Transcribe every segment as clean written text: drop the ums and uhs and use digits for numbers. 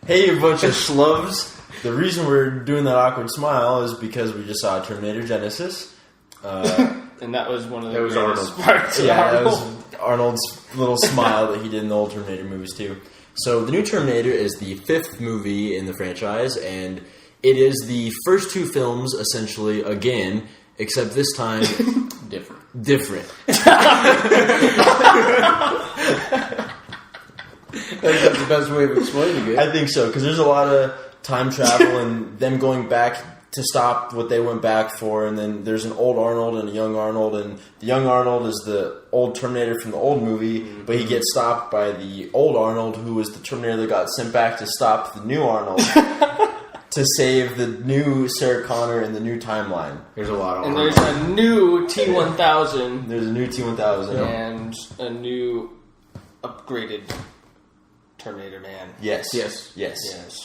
Hey, you bunch of schlubs. The reason we're doing that awkward smile is because we just saw Terminator Genisys. And that was one of the Arnold's parts. Yeah, that was Arnold's little smile that he did in the old Terminator movies too. So the new Terminator is the 5th movie in the franchise, and it is the first 2 films essentially again, except this time Different. I think that's the best way of explaining it. I think so, because there's a lot of time travel and them going back to stop what they went back for, and then there's an old Arnold and a young Arnold, and the young Arnold is the old Terminator from the old movie, but he gets stopped by the old Arnold, who was the Terminator that got sent back to stop the new Arnold to save the new Sarah Connor in the new timeline. There's a lot of And Arnold. there's a new T-1000 There's a new T-1000. and a new upgraded Terminator Man. Yes. Yes. Yeah,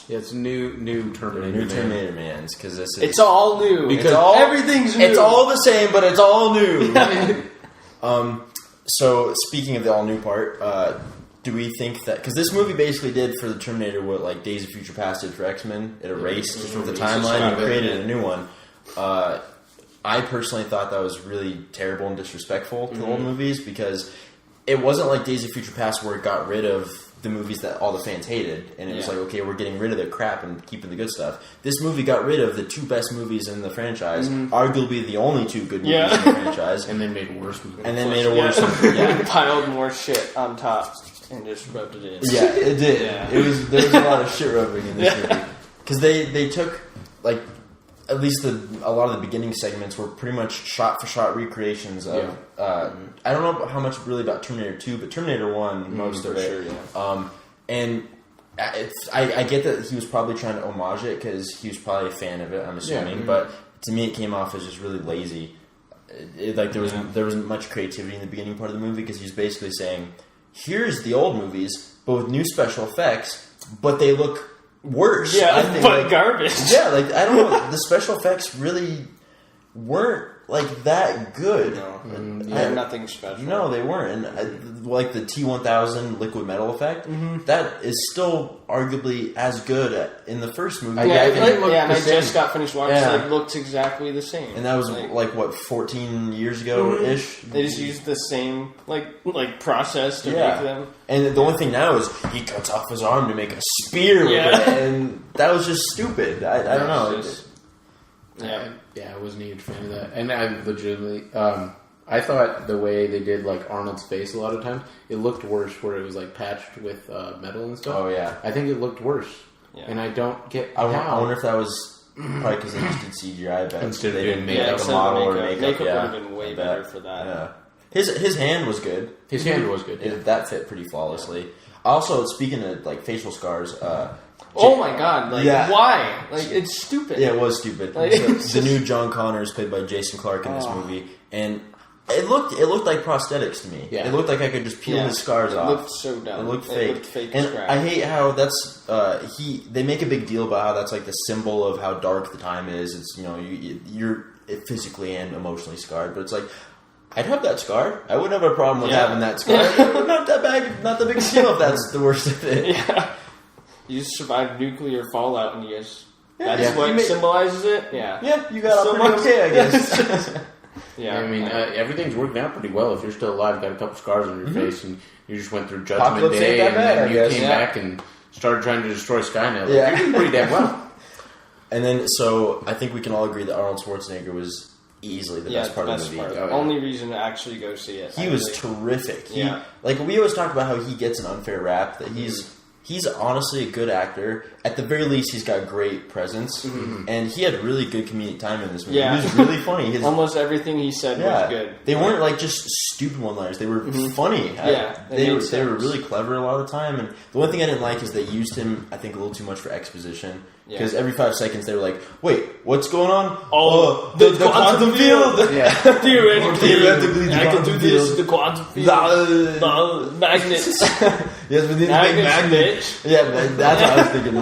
it's new Terminator. New Terminator Mans, because this is... It's all new. Because everything's new. It's all the same, but it's all new. So, speaking of the all new part, do we think that... Because this movie basically did for the Terminator what like Days of Future Past did for X-Men. It erased the timeline and created a new one. I personally thought that was really terrible and disrespectful to the old movies, because it wasn't like Days of Future Past where it got rid of the movies that all the fans hated, and it was like, okay, we're getting rid of the crap and keeping the good stuff. This movie got rid of the 2 best movies in the franchise, arguably the only 2 good movies in the franchise, And then made worse movies. and then made a worse movie. Yeah. Piled more shit on top and just rubbed it in. Yeah, it did. Yeah. There was a lot of shit rubbing in this movie, because they took like at least a lot of the beginning segments were pretty much shot for shot recreations of. I don't know how much really about Terminator 2, but Terminator 1 most of it. Sure, yeah. And I get that he was probably trying to homage it because he was probably a fan of it, I'm assuming. But to me, it came off as just really lazy. There wasn't much creativity in the beginning part of the movie, because he was basically saying, "Here's the old movies, but with new special effects, but they look worse." Yeah, I think, but garbage. Yeah, like I don't know, the special effects really weren't like that good. No, they're nothing special. No, they weren't. And like the T-1000 liquid metal effect, that is still arguably as good in the first movie. I just got finished watching it. It looked exactly the same. And that was like what, 14 years ago-ish? They just used the same like process to make them. And the only thing now is he cuts off his arm to make a spear with it, and that was just stupid. I don't know. I wasn't a huge fan of that. And I legitimately, I thought the way they did like Arnold's face a lot of times, it looked worse where it was like patched with metal and stuff. Oh yeah, I think it looked worse, and I don't get how. I wonder if that was probably because they just did CGI back instead of doing makeup, a model or makeup. Makeup would have been way better for that. Yeah. His hand was good. His hand was good. That fit pretty flawlessly. Also, speaking of like facial scars. Oh my god! Why? Like, it's stupid. Yeah, it was stupid. Like, the new John Connor is played by Jason Clarke in this movie, and it looked like prosthetics to me. Yeah. It looked like I could just peel his scars off. It looked so dumb. It looked fake. And I hate how that's they make a big deal about how that's like the symbol of how dark the time is. It's you're physically and emotionally scarred, but it's like, I'd have that scar. I wouldn't have a problem with having that scar. Not that bad. Not the big deal if that's the worst of it. Yeah. You just survived nuclear fallout, and that's what symbolizes it? Yeah. Yeah, you got off pretty okay, I guess. I mean, everything's working out pretty well. If you're still alive, got a couple scars on your face, and you just went through Judgment Day, and then you came back and started trying to destroy Skynet. You're doing pretty damn well. And then, so, I think we can all agree that Arnold Schwarzenegger was easily the best part of the movie. Only reason to actually go see it. He was terrific. Like, we always talk about how he gets an unfair rap, that he's honestly a good actor. At the very least, he's got great presence, and he had really good comedic time in this movie. Yeah. He was really funny. Almost everything he said was good. They weren't like just stupid one-liners. They were funny. They were really clever a lot of the time. And the one thing I didn't like is they used him, I think, a little too much for exposition. Because every 5 seconds they were like, "Wait, what's going on? Oh, the quantum field. Yeah. Theoretically, I can do this. The quantum field. The magnets. Yes, but these big magnets. Yeah, that's what I was thinking.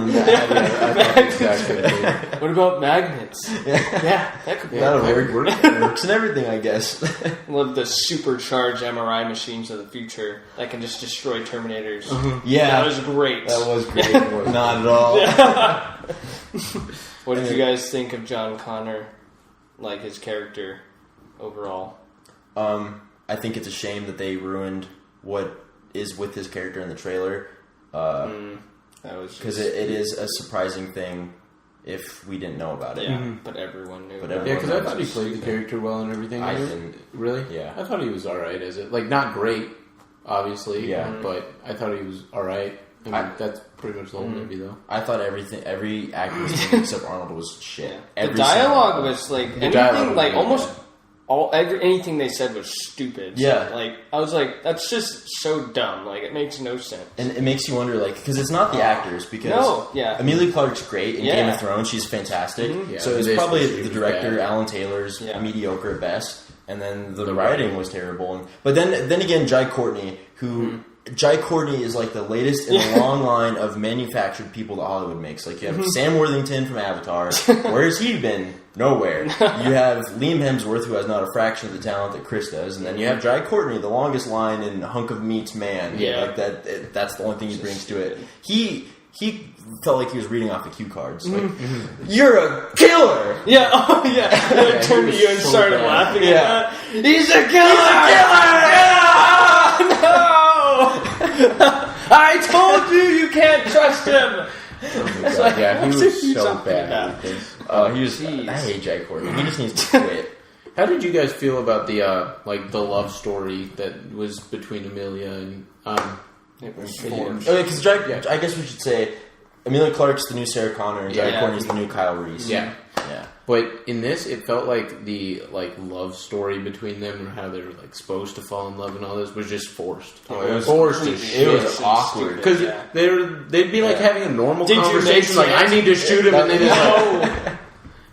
What about magnets? Yeah, that could be. That'll work. It works and everything, I guess. Love the supercharged MRI machines of the future that can just destroy Terminators. Yeah, that was great. That was great. Not at all. What did you guys think of John Connor, like his character overall? I think it's a shame that they ruined what is with his character in the trailer. Because it is a surprising thing if we didn't know about it. Yeah, but everyone knew. Yeah, because I thought he played the character well and everything. I didn't. Really? Yeah. I thought he was alright as it. Like, not great, obviously. Yeah. But I thought he was alright. I mean, that's pretty much the whole movie, though. I thought every acting scene except Arnold was shit. Yeah. The dialogue was like anything, like almost anything they said was stupid. Yeah, so, like I was like, that's just so dumb. Like it makes no sense. And it makes you wonder, like, because it's not the actors. Because Emilia Clarke's great in Game of Thrones; she's fantastic. Yeah, so it's probably the director, Alan Taylor's mediocre at best, and then the writing was terrible. But then again, Jai Courtney, who. Jai Courtney is like the latest in a long line of manufactured people that Hollywood makes. Like you have Sam Worthington from Avatar. Where's he been? Nowhere. You have Liam Hemsworth, who has not a fraction of the talent that Chris does, and then you have Jai Courtney, the longest line in Hunk of Meat's Man. Yeah, like that. That's the only thing he brings to it. He felt like he was reading off the cue cards. Like, you're a killer! Yeah, oh yeah. I turned to you and started laughing at that. He's a killer! No! I told you can't trust him! Yeah, he was so bad. I hate Jai Courtney. He just needs to quit. How did you guys feel about the the love story that was between Emilia and because I guess we should say Emilia Clarke's the new Sarah Connor and Jai Courtney's the new Kyle Reese. Yeah. But in this, it felt like the love story between them, or how they were supposed to fall in love and all this, was just forced. It was forced. It was awkward because they'd be having a normal conversation. Like, I need to shoot him, and then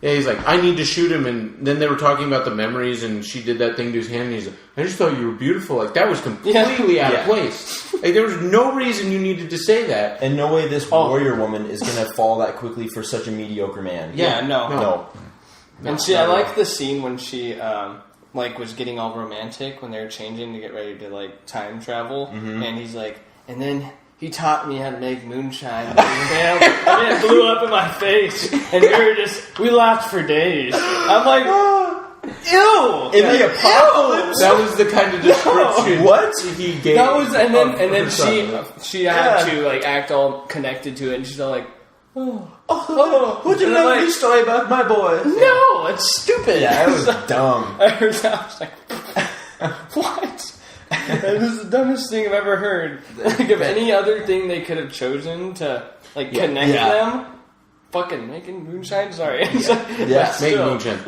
he's like, I need to shoot him, and then they were talking about the memories, and she did that thing to his hand, and he's like, I just thought you were beautiful. Like, that was completely out of place. Like, there was no reason you needed to say that. And no way this warrior woman is going to fall that quickly for such a mediocre man. No. And I like the scene when she was getting all romantic when they were changing to get ready to time travel, and he's like, and then he taught me how to make moonshine, and it blew up in my face, and we laughed for days. I'm like, ew! In the apocalypse? That was the kind of description. What? He gave. That was, and then she had to act all connected to it, and she's all like, what'd you know this story about my boy? No, it's stupid. Yeah, it was dumb. I heard that, I was like, what? That is the dumbest thing I've ever heard. If any other thing they could have chosen to connect them, fucking making moonshine. Sorry, make moonshine.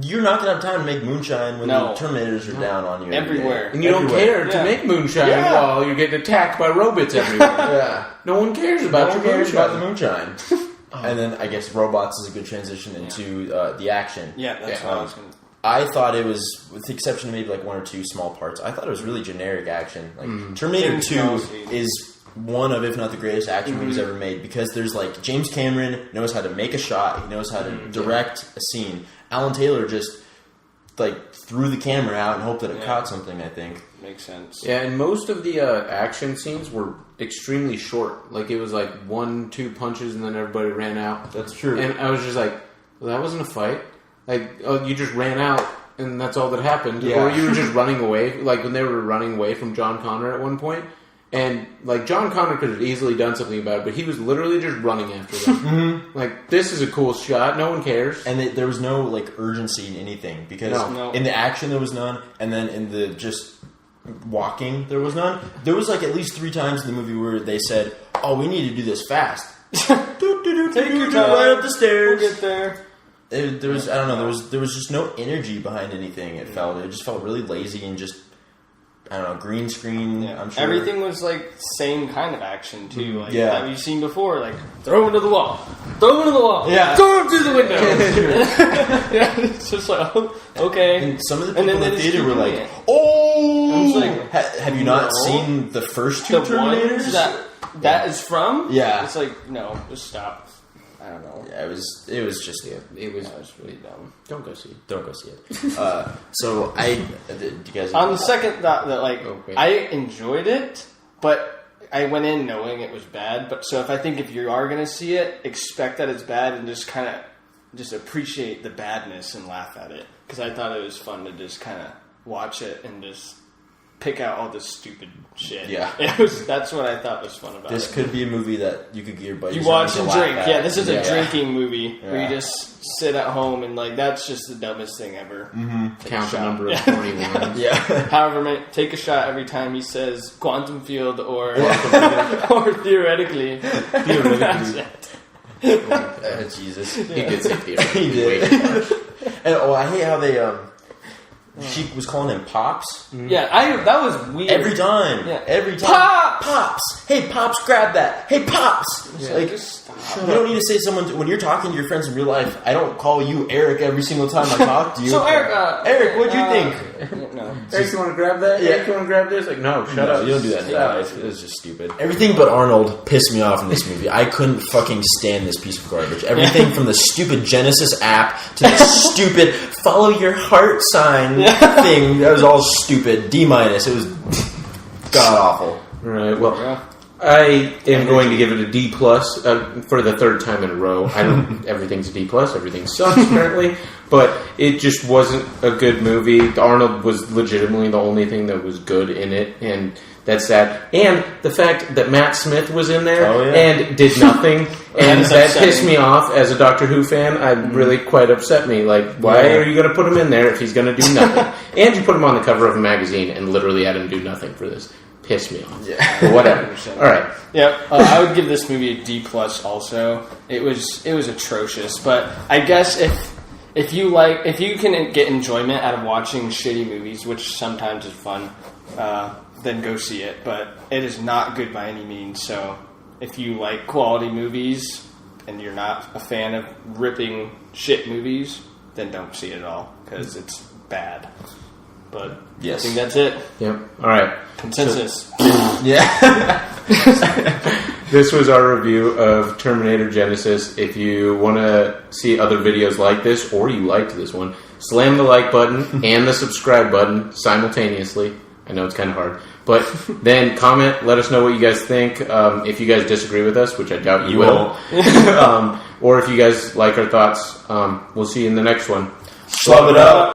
You're not gonna have time to make moonshine when the Terminators are down on you everywhere, and you don't care to make moonshine while you're getting attacked by robots everywhere. No one cares about the moonshine. And then I guess robots is a good transition into the action. Yeah, that's what I was going to. I thought it was, with the exception of maybe one or two small parts, I thought it was really generic action. Terminator 2 is one of, if not the greatest action movies ever made, because there's James Cameron knows how to make a shot, he knows how to direct a scene. Alan Taylor just threw the camera out and hoped that it caught something, I think. Makes sense. Yeah, and most of the action scenes were extremely short. It was 1-2 punches and then everybody ran out. That's true. And I was just well, that wasn't a fight. You just ran out and that's all that happened. Yeah. Or you were just running away. When they were running away from John Connor at one point. And, John Connor could have easily done something about it, but he was literally just running after them. This is a cool shot. No one cares. And there was no, urgency in anything. Because in the action, there was none. And then in the just walking, there was none. There was, at least 3 times in the movie where they said, oh, we need to do this fast. Take your time. Right up the stairs. We'll get there. There was, I don't know, there was just no energy behind anything, it felt. It just felt really lazy and just I don't know, green screen. Yeah. I'm sure Everything was like same kind of action too, like Yeah. that we've seen before. Like throw him to the wall, throw him to the wall, Yeah. throw him through the window. Yeah, it's just like okay. And some of the And people then in the they just theater were keep like, doing it. "Oh!" I'm just like, have you not no. seen the first two The Terminators? ones that is from? Yeah. It's like no, just stop. I don't know. Yeah, it was just It was. That was really dumb. Don't go see it. don't go see it. So do you guys On the second thought, that like Okay. I enjoyed it, but I went in knowing it was bad. But so if you are gonna see it, expect that it's bad and just kind of just appreciate the badness and laugh at it, because I thought it was fun to just kind of watch it and just pick out all this stupid shit. Yeah. That's what I thought was fun about this it. could be a movie that you could get your buddies You watch on to and laugh drink. at. Yeah, this is a Yeah. drinking movie where Yeah. you just sit at home and like that's just the dumbest thing ever. Count the shot. number of Yeah. 21. Yeah. However, take a shot every time he says quantum field or or theoretically. That's it. Jesus. He did say theater. He did. Way too much. And I hate how they she was calling him Pops Yeah, that was weird. every time. Yeah. Every time. Pops! Pops. Hey, Pops, grab that. Hey, Pops. Yeah, Like, just stop. you don't need to say someone when you're talking to your friends in real life. I don't call you Eric every single time I talk to you. So Eric, what'd you think? No. Eric, you want to grab that? Yeah. Eric, you want to grab this? Like, no, shut No, up. you don't do that in real Yeah. life. It was just stupid. Everything but Arnold pissed me off in this movie. I couldn't fucking stand this piece of garbage. Everything from the stupid Genisys app to the stupid follow your heart sign thing. That was all stupid. D-. It was god awful. Right, well, Yeah. I am going to give it a D plus for the third time in a row. I don't. Everything's a D plus. Everything sucks apparently, but it just wasn't a good movie. Arnold was legitimately the only thing that was good in it, and that's sad. And the fact that Matt Smith was in there and did nothing, and is that upsetting. pissed me off as a Doctor Who fan. Really quite upset me. Like, why are you going to put him in there if he's going to do nothing? And you put him on the cover of a magazine and literally had him do nothing for this. Pissed me off. Yeah. But whatever. 100%. All right. Yeah, I would give this movie a D plus. Also, it was atrocious. But I guess if you can get enjoyment out of watching shitty movies, which sometimes is fun, then go see it. But it is not good by any means. So if you like quality movies and you're not a fan of ripping shit movies, then don't see it at all because it's bad. But Yes. I think that's it. Yep. All right. Consensus. Yeah. This was our review of Terminator Genisys. If you want to see other videos like this, or you liked this one, slam the like button and the subscribe button simultaneously. I know it's kind of hard. But then comment, let us know what you guys think. If you guys disagree with us, which I doubt you will. Or if you guys like our thoughts, we'll see you in the next one. Schlub it up.